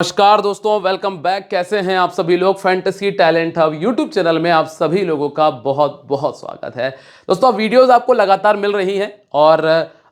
नमस्कार दोस्तों, welcome back. कैसे हैं आप सभी लोग। Fantasy talent hub YouTube channel में आप सभी लोगों का बहुत बहुत स्वागत है। दोस्तों वीडियोस आपको लगातार मिल रही हैं और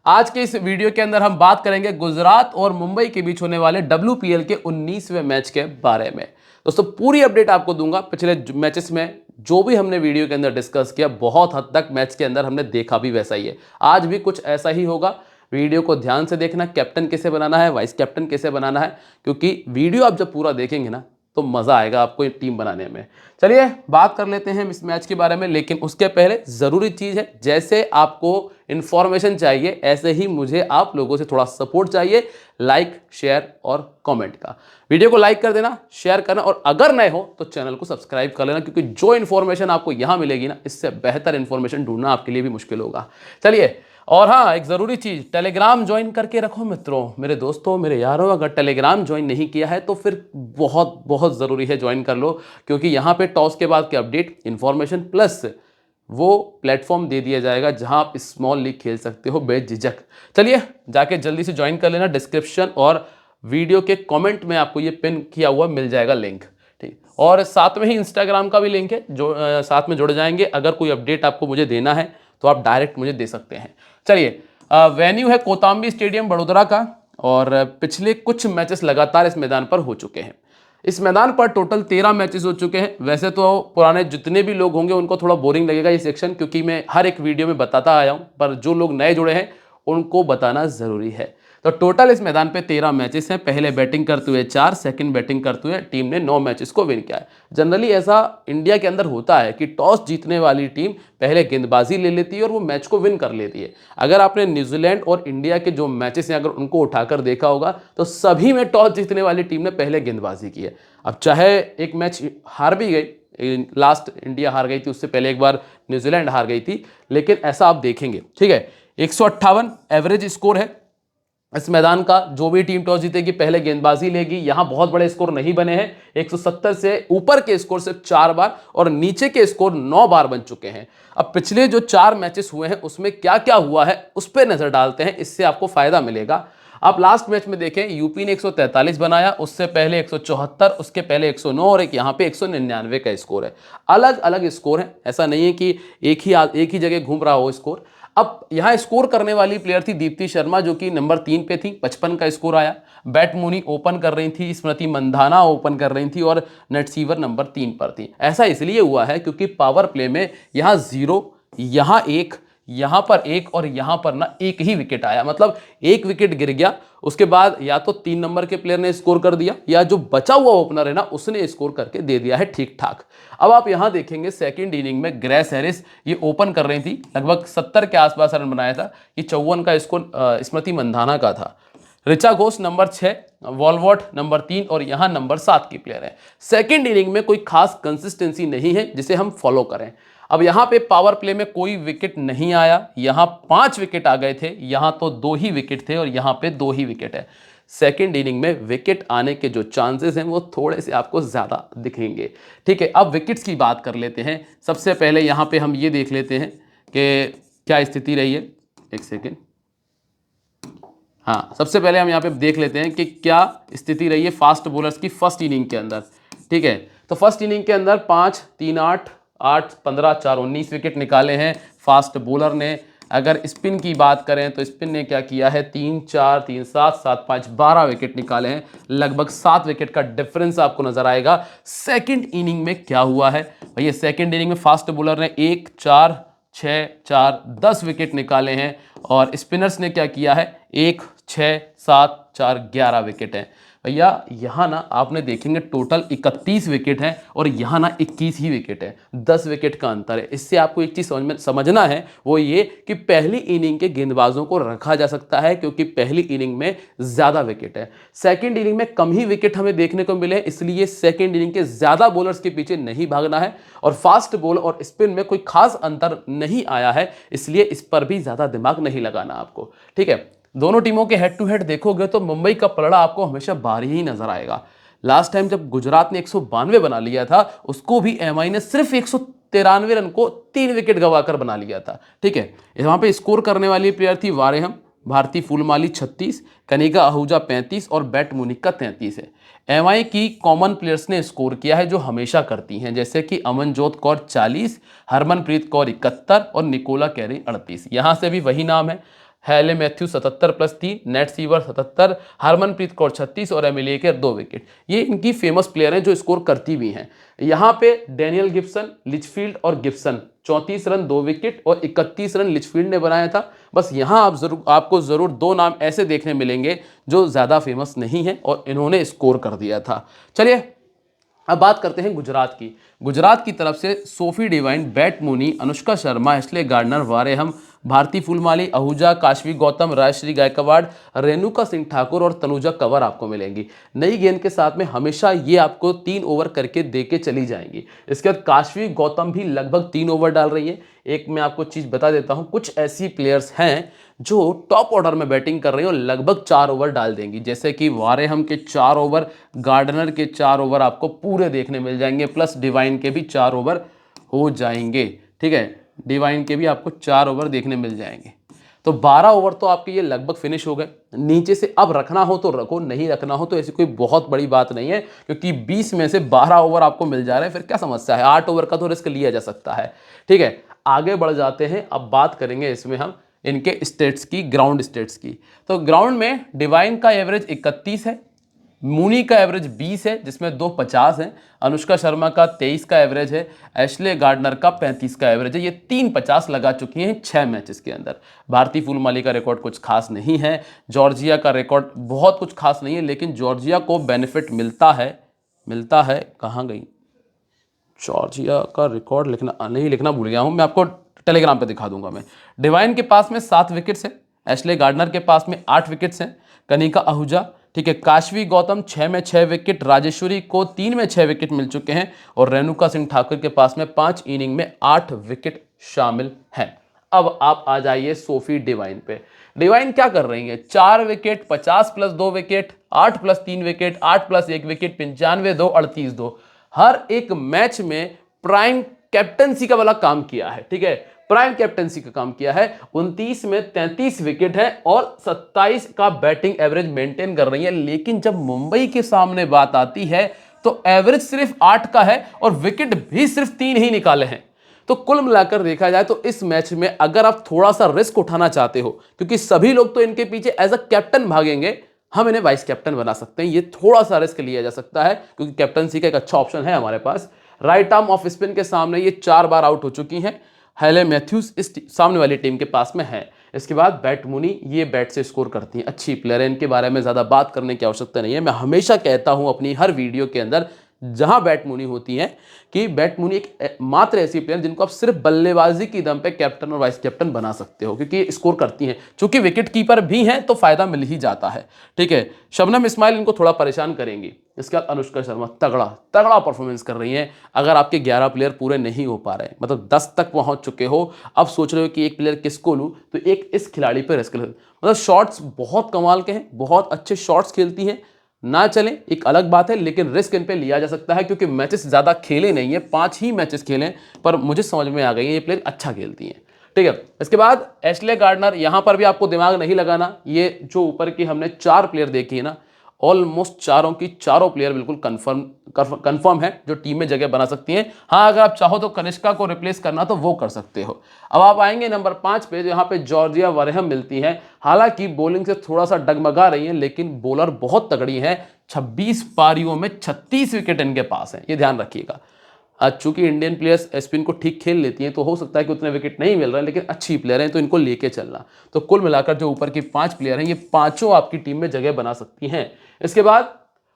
आज के इस वीडियो के अंदर हम बात करेंगे गुजरात और मुंबई के बीच होने वाले WPL के 19वें मैच के बारे में। दोस्तों पूरी अपडेट आपको दूंगा। पिछले मैचेस में जो भी हमने वीडियो के अंदर डिस्कस किया, बहुत हद तक मैच के अंदर हमने देखा भी वैसा ही है। आज भी कुछ ऐसा ही होगा। वीडियो को ध्यान से देखना, कैप्टन कैसे बनाना है, वाइस कैप्टन कैसे बनाना है, क्योंकि वीडियो आप जब पूरा देखेंगे ना तो मज़ा आएगा आपको ये टीम बनाने में। चलिए बात कर लेते हैं इस मैच के बारे में, लेकिन उसके पहले ज़रूरी चीज़ है, जैसे आपको इन्फॉर्मेशन चाहिए ऐसे ही मुझे आप लोगों से थोड़ा सपोर्ट चाहिए। लाइक, शेयर और कमेंट का। वीडियो को लाइक कर देना, शेयर करना, और अगर नए हो तो चैनल को सब्सक्राइब कर लेना, क्योंकि जो इन्फॉर्मेशन आपको यहाँ मिलेगी ना, इससे बेहतर इन्फॉर्मेशन ढूंढना आपके लिए भी मुश्किल होगा। चलिए, और हाँ एक ज़रूरी चीज़, टेलीग्राम ज्वाइन करके रखो मित्रों, मेरे दोस्तों, मेरे यारों। अगर टेलीग्राम ज्वाइन नहीं किया है तो फिर बहुत बहुत ज़रूरी है ज्वाइन कर लो, क्योंकि यहाँ पे टॉस के बाद की अपडेट, इन्फॉर्मेशन प्लस वो प्लेटफॉर्म दे दिया जाएगा जहाँ आप स्मॉल लीग खेल सकते हो बेझिझक। चलिए जाके जल्दी से ज्वाइन कर लेना। डिस्क्रिप्शन और वीडियो के कमेंट में आपको ये पिन किया हुआ मिल जाएगा लिंक, ठीक। और साथ में ही इंस्टाग्राम का भी लिंक है, जो साथ में जुड़ जाएंगे। अगर कोई अपडेट आपको मुझे देना है तो आप डायरेक्ट मुझे दे सकते हैं। चलिए, वेन्यू है कोताम्बी स्टेडियम बड़ोदरा का, और पिछले कुछ मैचेस लगातार इस मैदान पर हो चुके हैं। इस मैदान पर टोटल 13 मैचेस हो चुके हैं। वैसे तो पुराने जितने भी लोग होंगे उनको थोड़ा बोरिंग लगेगा ये सेक्शन, क्योंकि मैं हर एक वीडियो में बताता आया हूं, पर जो लोग नए जुड़े हैं उनको बताना ज़रूरी है। तो टोटल इस मैदान पे 13 मैचेस हैं। पहले बैटिंग करते हुए 4, सेकंड बैटिंग करते हुए टीम ने 9 मैचेस को विन किया है। जनरली ऐसा इंडिया के अंदर होता है कि टॉस जीतने वाली टीम पहले गेंदबाजी ले लेती है और वो मैच को विन कर लेती है। अगर आपने न्यूजीलैंड और इंडिया के जो मैचेस हैं अगर उनको उठाकर देखा होगा तो सभी में टॉस जीतने वाली टीम ने पहले गेंदबाजी की है। अब चाहे एक मैच हार भी गई, लास्ट इंडिया हार गई थी, उससे पहले एक बार न्यूजीलैंड हार गई थी, लेकिन ऐसा आप देखेंगे, ठीक है। 158 एवरेज स्कोर है इस मैदान का। जो भी टीम टॉस जीतेगी पहले गेंदबाजी लेगी। यहां बहुत बड़े स्कोर नहीं बने हैं। 170 से ऊपर के स्कोर सिर्फ 4 बार और नीचे के स्कोर 9 बार बन चुके हैं। अब पिछले जो 4 मैचेस हुए हैं उसमें क्या क्या हुआ है उस पर नजर डालते हैं, इससे आपको फायदा मिलेगा। आप लास्ट मैच में देखें, यूपी ने 143 बनाया, उससे पहले 174, उसके पहले 109 और एक यहाँ पे 199 का स्कोर है। अलग अलग स्कोर है, ऐसा नहीं है कि एक ही जगह घूम रहा हो स्कोर। अब यहाँ स्कोर करने वाली प्लेयर थी दीप्ति शर्मा, जो कि नंबर 3 पे थी, 55 का स्कोर आया। बैट मूनी ओपन कर रही थी, स्मृति मंधाना ओपन कर रही थी और नटसीवर नंबर 3 पर थी। ऐसा इसलिए हुआ है क्योंकि पावर प्ले में यहाँ 0, यहाँ 1, यहां पर 1 और यहां पर ना 1 ही विकेट आया। मतलब 1 विकेट गिर गया, उसके बाद या तो 3 नंबर के प्लेयर ने स्कोर कर दिया या जो बचा हुआ ओपनर है ना उसने स्कोर करके दे दिया है ठीक ठाक। अब आप यहां देखेंगे सेकंड इनिंग में ग्रेस हैरिस ये ओपन कर रही थी, लगभग 70 के आसपास रन बनाया था। ये 54 का स्कोर स्मृति मंधाना का था। ऋचा घोष नंबर 6, वॉलवॉट नंबर 3 और यहां नंबर 7 की प्लेयर है। सेकंड इनिंग में कोई खास कंसिस्टेंसी नहीं है जिसे हम फॉलो करें। अब यहां पे पावर प्ले में कोई विकेट नहीं आया, यहां 5 विकेट आ गए थे, यहां तो 2 ही विकेट थे और यहां पे 2 ही विकेट है। सेकंड इनिंग में विकेट आने के जो चांसेस हैं वो थोड़े से आपको ज्यादा दिखेंगे, ठीक है। अब विकेट्स की बात कर लेते हैं। सबसे पहले यहां पे हम ये देख लेते हैं कि क्या स्थिति रही है। एक सेकेंड, हाँ सबसे पहले हम यहाँ पे देख लेते हैं कि क्या स्थिति रही है फास्ट बॉलर्स की फर्स्ट इनिंग के अंदर, ठीक है। तो फर्स्ट इनिंग के अंदर 5, 3, 8, 8, 15, 4, 19 विकेट निकाले हैं फास्ट बॉलर ने। अगर स्पिन की बात करें तो स्पिन ने क्या किया है, 3, 4, 3, 7, 7, 5, 12 विकेट निकाले हैं। लगभग 7 विकेट का डिफरेंस आपको नजर आएगा। सेकंड इनिंग में क्या हुआ है भैया, सेकंड इनिंग में फास्ट बॉलर ने 1, 4, 6, 4, 10 विकेट निकाले हैं और स्पिनर्स ने क्या किया है, 1, 6, 7, 4, 11 विकेट है। भैया यहाँ ना आपने देखेंगे टोटल 31 विकेट है और यहाँ ना 21 ही विकेट है, 10 विकेट का अंतर है। इससे आपको एक चीज़ समझना है, वो ये कि पहली इनिंग के गेंदबाजों को रखा जा सकता है क्योंकि पहली इनिंग में ज़्यादा विकेट है। सेकंड इनिंग में कम ही विकेट हमें देखने को मिले, इसलिए सेकंड इनिंग के ज़्यादा बॉलर्स के पीछे नहीं भागना है। और फास्ट बॉल और स्पिन में कोई खास अंतर नहीं आया है, इसलिए इस पर भी ज़्यादा दिमाग नहीं लगाना आपको, ठीक है। दोनों टीमों के हेड टू हेड देखोगे तो मुंबई का पलड़ा आपको हमेशा भारी ही नजर आएगा। लास्ट टाइम जब गुजरात ने 192 बना लिया था, उसको भी एमआई ने सिर्फ 193 रन को 3 विकेट गंवाकर बना लिया था, ठीक है। वहां पे स्कोर करने वाली प्लेयर थी वारेहम, भारती फूलमाली 36, कनिका आहूजा 35 और बैट मुनिक का 33 है। एमआई की कॉमन प्लेयर्स ने स्कोर किया है जो हमेशा करती हैं, जैसे कि अमनजोत कौर 40, हरमनप्रीत कौर 71 और निकोला कैरी 38। यहाँ से भी वही नाम है, हैले Matthew 77+3, net sewer 77, Harmanpreet Kaur 36 और एमिली केर 2 विकेट। ये इनकी फेमस प्लेयर हैं जो स्कोर करती भी हैं। यहाँ पे डेनियल गिब्सन, लिचफील्ड और गिब्सन 34 रन 2 विकेट और 31 रन लिचफील्ड ने बनाया था। बस यहाँ आपको जरूर दो नाम ऐसे देखने मिलेंगे जो ज्यादा फेमस नहीं है और इन्होंने स्कोर कर दिया था। चलिए अब बात करते हैं गुजरात की। गुजरात की तरफ से Sophie Devine, Beth Mooney, Anushka Sharma, Ashleigh Gardner, Wareham, Bharti Phulmali, Ahuja, Kashvi Gautam, Rajshri Gayakwad, Renuka Singh Thakur और तनुजा कंवर आपको मिलेंगी। नई गेंद के साथ में हमेशा ये आपको 3 ओवर करके दे के चली जाएंगी। इसके बाद काशवी गौतम भी लगभग 3 ओवर डाल रही है। एक मैं आपको चीज़ बता देता हूँ, कुछ ऐसी प्लेयर्स हैं जो टॉप ऑर्डर में बैटिंग कर रही हैं और लगभग 4 ओवर डाल देंगी, जैसे कि वारेहम के 4 ओवर, गार्डनर के 4 ओवर आपको पूरे देखने मिल जाएंगे, प्लस डिवाइन के भी 4 ओवर हो जाएंगे। ठीक है, डिवाइन के भी आपको 4 ओवर देखने मिल जाएंगे। तो 12 ओवर तो आपके ये लगभग फिनिश हो गए। नीचे से अब रखना हो तो रखो, नहीं रखना हो तो ऐसी कोई बहुत बड़ी बात नहीं है, क्योंकि 20 में से 12 ओवर आपको मिल जा रहे हैं, फिर क्या समस्या है। 8 ओवर का तो रिस्क लिया जा सकता है। ठीक है, आगे बढ़ जाते हैं। अब बात करेंगे इसमें हम इनके स्टेट्स की, ग्राउंड स्टेट्स की। तो ग्राउंड में डिवाइन का एवरेज 31 है, मूनी का एवरेज 20 है जिसमें 2 50 हैं, अनुष्का शर्मा का 23 का एवरेज है, एश्ले गार्डनर का 35 का एवरेज है। ये 3 50 लगा चुकी हैं 6 मैचेस के अंदर। भारती फूलमाली का रिकॉर्ड कुछ खास नहीं है, जॉर्जिया का रिकॉर्ड बहुत कुछ खास नहीं है, लेकिन जॉर्जिया को बेनिफिट मिलता है। कहाँ गई जॉर्जिया का रिकॉर्ड? लिखना भूल गया हूँ मैं, आपको टेलीग्राम पे दिखा दूंगा मैं। डिवाइन के पास में 7 विकेट्स हैं, एश्ले गार्डनर के पास में 8 विकेट्स हैं, कनिका आहूजा, ठीक है, काशवी गौतम 6 में 6 विकेट, राजेश्वरी को 3 में 6 विकेट मिल चुके हैं और रेणुका सिंह ठाकुर के पास में 5 इनिंग में 8 विकेट शामिल हैं। अब आप आ जाइए सोफी डिवाइन पे। डिवाइन क्या कर रही है? 4 विकेट, 50 + 2 विकेट, 8 + 3 विकेट, 8 + 1 विकेट, 95-2, 38-2। हर एक मैच में प्राइम कैप्टनसी का वाला काम किया है। ठीक है, प्राइम कैप्टनसी का काम किया है। 29 में 33 विकेट है और 27 का बैटिंग एवरेज मेंटेन कर रही है। लेकिन जब मुंबई के सामने बात आती है तो एवरेज सिर्फ 8 का है और विकेट भी सिर्फ 3 ही निकाले हैं। तो कुल मिलाकर देखा जाए तो इस मैच में अगर आप थोड़ा सा रिस्क उठाना चाहते हो, क्योंकि सभी लोग तो इनके पीछे एज अ कैप्टन भागेंगे, हम इन्हें वाइस कैप्टन बना सकते हैं। ये थोड़ा सा रिस्क लिया जा सकता है क्योंकि कैप्टनसी का एक अच्छा ऑप्शन है हमारे पास। राइट आर्म ऑफ स्पिन के सामने ये 4 बार आउट हो चुकी हैं। हैले मैथ्यूज इस सामने वाली टीम के पास में है। इसके बाद बैट मूनी, ये बैट से स्कोर करती हैं, अच्छी प्लेयर है, इनके बारे में ज़्यादा बात करने की आवश्यकता नहीं है। मैं हमेशा कहता हूं अपनी हर वीडियो के अंदर जहां बैट मूनी होती है कि बैट मूनी एक मात्र ऐसी प्लेयर जिनको आप सिर्फ बल्लेबाजी की दम पे कैप्टन और वाइस कैप्टन बना सकते हो, क्योंकि ये स्कोर करती हैं। चूंकि विकेट कीपर भी हैं तो फायदा मिल ही जाता है। ठीक है, शबनम इस्माइल इनको थोड़ा परेशान करेंगी। इसके बाद अनुष्का शर्मा तगड़ा परफॉर्मेंस कर रही हैं। अगर आपके 11 प्लेयर पूरे नहीं हो पा रहे, मतलब 10 तक पहुंच चुके हो, अब सोच रहे हो कि एक प्लेयर किसको लूं, तो एक इस खिलाड़ी पर रिस्क लो। मतलब शॉट्स बहुत कमाल के हैं, बहुत अच्छे शॉट्स खेलती हैं। ना चले एक अलग बात है, लेकिन रिस्क इन पे लिया जा सकता है क्योंकि मैचेस ज़्यादा खेले नहीं है, 5 ही मैचेस खेले, पर मुझे समझ में आ गई है ये प्लेयर अच्छा खेलती हैं। ठीक है, इसके बाद एश्ले गार्डनर, यहां पर भी आपको दिमाग नहीं लगाना। ये जो ऊपर की हमने 4 प्लेयर देखी है ना, ऑलमोस्ट चारों की चारों प्लेयर बिल्कुल कंफर्म है जो टीम में जगह बना सकती हैं। हाँ, अगर आप चाहो तो कनिष्का को रिप्लेस करना तो वो कर सकते हो। अब आप आएंगे नंबर 5 पे, जहां पे जॉर्जिया वारेहम मिलती हैं। हालांकि बॉलिंग से थोड़ा सा डगमगा रही हैं, लेकिन बॉलर बहुत तगड़ी हैं। 26 पारियों में 36 विकेट इनके पास हैं, ये ध्यान रखिएगा। चूंकि इंडियन प्लेयर्स स्पिन को ठीक खेल लेती हैं तो हो सकता है कि उतने विकेट नहीं मिल रहे हैं, लेकिन अच्छी प्लेयर हैं तो इनको लेके चलना। तो कुल मिलाकर जो ऊपर की 5 प्लेयर हैं, ये पांचों आपकी टीम में जगह बना सकती हैं। इसके बाद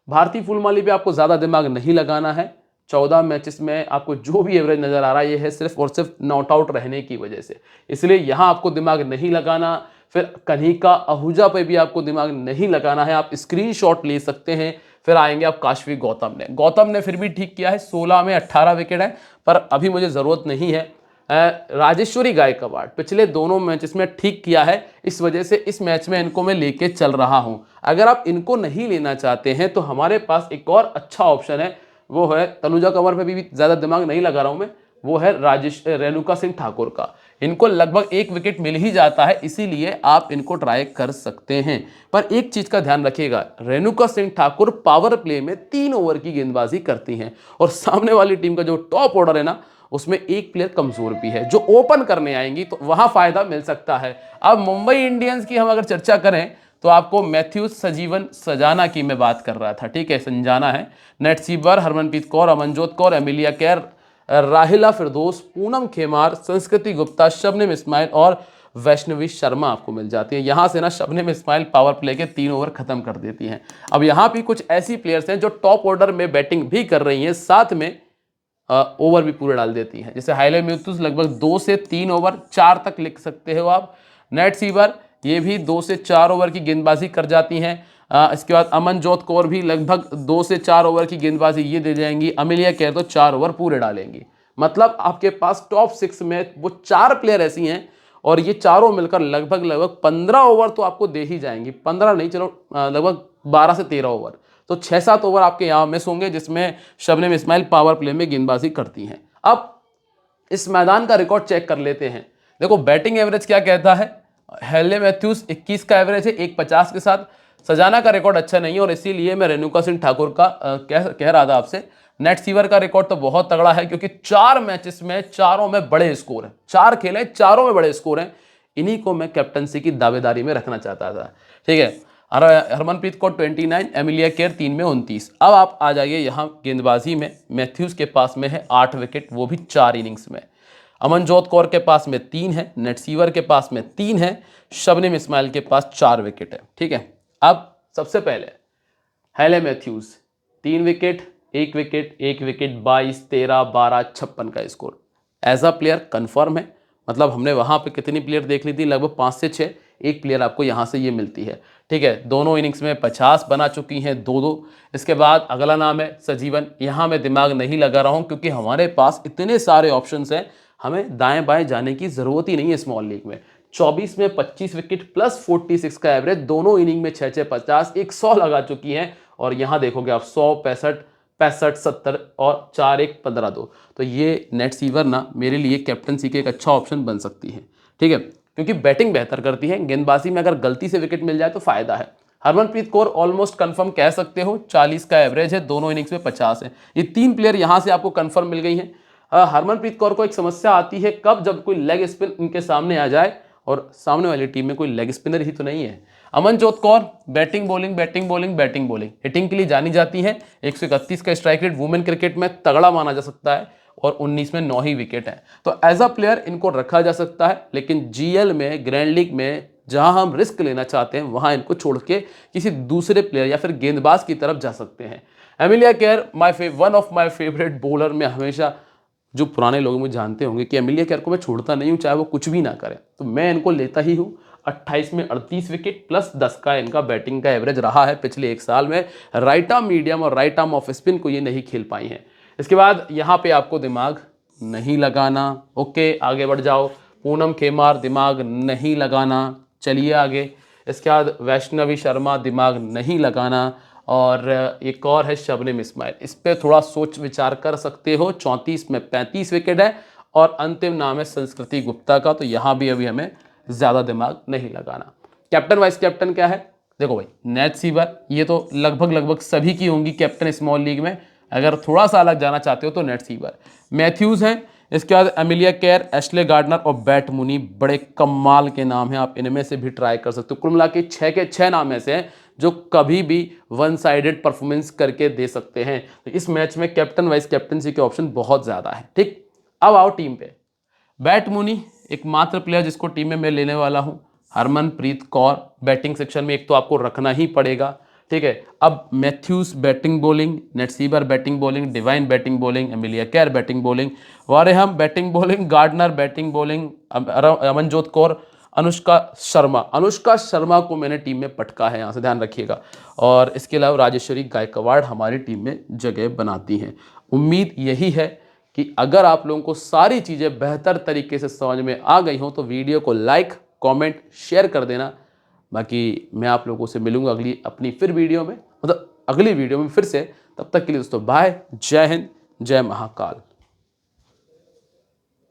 भारती फूलमाली पे आपको ज़्यादा दिमाग नहीं लगाना है। 14 मैचेस में आपको जो भी एवरेज नज़र आ रहा है, ये है सिर्फ और सिर्फ नॉट आउट रहने की वजह से, इसलिए यहाँ आपको दिमाग नहीं लगाना। फिर कनिका आहूजा पे भी आपको दिमाग नहीं लगाना है, आप स्क्रीनशॉट ले सकते हैं। फिर आएंगे आप काशवी गौतम ने फिर भी ठीक किया है, 16 में 18 विकेट है, पर अभी मुझे ज़रूरत नहीं है। राजेश्वरी गायकवाड़ पिछले दोनों मैचेस में ठीक किया है, इस वजह से इस मैच में इनको मैं लेके चल रहा हूं। अगर आप इनको नहीं लेना चाहते हैं तो हमारे पास एक और अच्छा ऑप्शन है, वो है तनुजा कंवर पे भी ज़्यादा दिमाग नहीं लगा रहा हूं मैं, वो है रेणुका सिंह ठाकुर का। इनको लगभग 1 विकेट मिल ही जाता है, इसीलिए आप इनको ट्राई कर सकते हैं। पर एक चीज का ध्यान रखिएगा, रेणुका सिंह ठाकुर पावर प्ले में 3 ओवर की गेंदबाजी करती हैं और सामने वाली टीम का जो टॉप ऑर्डर है ना, उसमें एक प्लेयर कमजोर भी है जो ओपन करने आएंगी, तो वहां फायदा मिल सकता है। अब मुंबई इंडियंस की हम अगर चर्चा करें तो आपको मैथ्यूज, सजीवन, सजाना की मैं बात कर रहा था, ठीक है, संजाना है, नेट सीबर, हरमनप्रीत कौर, अमनजोत कौर, एमिलिया केर, राहिला फिरदौस, पूनम खेमार, संस्कृति गुप्ता, शबनम इस्माइल और वैष्णवी शर्मा आपको मिल जाती है। यहां से ना शबनम इस्माइल पावर प्ले के 3 ओवर खत्म कर देती हैं। अब यहां भी कुछ ऐसी प्लेयर्स हैं जो टॉप ऑर्डर में बैटिंग भी कर रही हैं, साथ में ओवर भी पूरे डाल देती हैं। जैसे हाइले म्यूथुस लगभग 2 से 3 ओवर 4 तक लिख सकते हो आप। नेट सीवर ये भी 2 से 4 ओवर की गेंदबाजी कर जाती हैं। इसके बाद अमनजोत कौर भी लगभग 2 से 4 ओवर की गेंदबाजी ये दे जाएंगी। अमिलिया केर तो 4 ओवर पूरे डालेंगी। मतलब आपके पास टॉप 6 में वो 4 प्लेयर ऐसी हैं और ये चारों मिलकर लगभग 15 ओवर तो आपको दे ही जाएंगी। 15 नहीं, चलो लगभग 12 से 13 ओवर, तो 6-7 ओवर आपके यहाँ मिस होंगे जिसमें शबनम इस्माइल पावर प्ले में गेंदबाजी करती हैं। अब इस मैदान का रिकॉर्ड चेक कर लेते हैं। देखो बैटिंग एवरेज क्या कहता है, हेले मैथ्यूज 21 का एवरेज है 1.50 के साथ। सजाना का रिकॉर्ड अच्छा नहीं है और इसीलिए मैं रेणुका सिंह ठाकुर का कह रहा था आपसे। नेट सीवर का रिकॉर्ड तो बहुत तगड़ा है क्योंकि 4 मैचेस में चारों में बड़े स्कोर हैं, 4 खेले चारों में बड़े स्कोर हैं। इन्हीं को मैं कैप्टनसी की दावेदारी में रखना चाहता था, ठीक है। हरमनप्रीत कौर 29, एमिलिया केर 3 में 29। अब आप आ जाइए यहाँ गेंदबाजी में, मैथ्यूज के पास में है 8 विकेट, वो भी 4 इनिंग्स में। अमनजोत कौर के पास में 3 है, नेट सीवर के पास में 3 है, शबनम इस्माइल के पास 4 विकेट है, ठीक है। अब सबसे पहले हेले मैथ्यूज 3 विकेट, 1 विकेट, 1 विकेट, 22, 13, 12, 56 का score. As a player confirm है, मतलब हमने वहां पे कितनी प्लेयर देख ली थी, लगभग 5 से 6, एक प्लेयर आपको यहां से ये मिलती है, ठीक है। दोनों इनिंग्स में 50 बना चुकी हैं, 2-2। इसके बाद अगला नाम है सजीवन। यहां मैं दिमाग नहीं लगा रहा हूं क्योंकि हमारे पास इतने सारे ऑप्शंस हैं, हमें दाएं बाएं जाने की जरूरत ही नहीं है स्मॉल लीग में। 24 में 25 विकेट प्लस 46 का एवरेज, दोनों इनिंग में 6-6, 50, 100 लगा चुकी हैं। और यहां देखोगे आप 100, 65, 65, 70 और 4-1, 15-2। तो ये नेट सीवर ना मेरे लिए कैप्टनसी के एक अच्छा ऑप्शन बन सकती है, ठीक है, क्योंकि बैटिंग बेहतर करती है। गेंदबाजी में अगर गलती से विकेट मिल जाए तो फायदा है। हरमनप्रीत कौर ऑलमोस्ट कंफर्म कह सकते हो, 40 का एवरेज है, दोनों इनिंग्स में 50 है। ये 3 प्लेयर यहां से आपको कंफर्म मिल गई हैं। हरमनप्रीत कौर को एक समस्या आती है कब, जब कोई लेग स्पिन इनके सामने आ जाए और सामने वाली टीम में कोई लेग स्पिनर ही तो नहीं है। Amanjot Kaur batting bowling batting bowling batting bowling hitting के लिए जानी जाती हैं। 131 का स्ट्राइक रेट वुमेन क्रिकेट में तगड़ा माना जा सकता है और 19 में 9 ही विकेट है। तो एज अ प्लेयर इनको रखा जा सकता है, लेकिन जीएल में, ग्रैंड लीग में जहां हम रिस्क लेना चाहते हैं वहां इनको छोड़ के किसी दूसरे प्लेयर या फिर गेंदबाज की तरफ जा सकते हैं। एमिलिया केर one of my favourite bowler. में हमेशा, जो पुराने लोग मुझे जानते होंगे कि एमिलिया केर को मैं छोड़ता नहीं हूं चाहे वो कुछ भी ना करें, तो मैं इनको लेता ही हूं। 28 में 38 विकेट प्लस 10 का इनका बैटिंग का एवरेज रहा है पिछले 1 साल में। राइट आर्म मीडियम और राइट आर्म ऑफ स्पिन को ये नहीं खेल पाई हैं। इसके बाद यहाँ पे आपको दिमाग नहीं लगाना, ओके, आगे बढ़ जाओ। पूनम खेमार दिमाग नहीं लगाना, चलिए आगे। इसके बाद वैष्णवी शर्मा दिमाग नहीं लगाना, और एक और है शबनम इस्माइल, इस पर थोड़ा सोच विचार कर सकते हो। 34 में 35 विकेट है और अंतिम नाम है संस्कृति गुप्ता का, तो यहाँ भी अभी हमें ज़्यादा दिमाग नहीं लगाना। कैप्टन वाइस कैप्टन क्या है, देखो भाई, नेट सीवर ये तो लगभग सभी की होंगी कैप्टन स्मॉल लीग में। अगर थोड़ा सा अलग जाना चाहते हो तो नेट सीवर। मैथ्यूज हैं, इसके बाद एमिलिया केर, एशले गार्डनर और बैट मुनी, बड़े कमाल के नाम हैं, आप इनमें से भी ट्राई कर सकते हो। कुल मिला के 6 के 6 नाम ऐसे हैं जो कभी भी वन साइडेड परफॉर्मेंस करके दे सकते हैं। तो इस मैच में कैप्टन वाइस कैप्टनसी के ऑप्शन बहुत ज़्यादा है, ठीक। अब आओ टीम पे। बैट मुनी एकमात्र प्लेयर जिसको टीम में मैं लेने वाला हूं। हरमनप्रीत कौर बैटिंग सेक्शन में एक तो आपको रखना ही पड़ेगा, ठीक है। अब Matthews batting bowling, Nat Sciver batting bowling, Devine batting bowling, Amelia Kerr batting bowling, Wareham batting bowling, Gardner batting bowling, Amanjot Kaur, Anushka Sharma को मैंने टीम में पटका है, यहाँ से ध्यान रखिएगा। और इसके अलावा राजेश्वरी गायकवाड़ हमारी टीम में जगह बनाती हैं। उम्मीद यही है कि अगर आप लोगों को सारी चीज़ें बेहतर तरीके से समझ में आ गई हों तो वीडियो को लाइक, कमेंट, शेयर कर देना। बाकी मैं आप लोगों से मिलूंगा अपनी फिर वीडियो में, मतलब अगली वीडियो में फिर से। तब तक के लिए दोस्तों बाय, जय हिंद, जय महाकाल।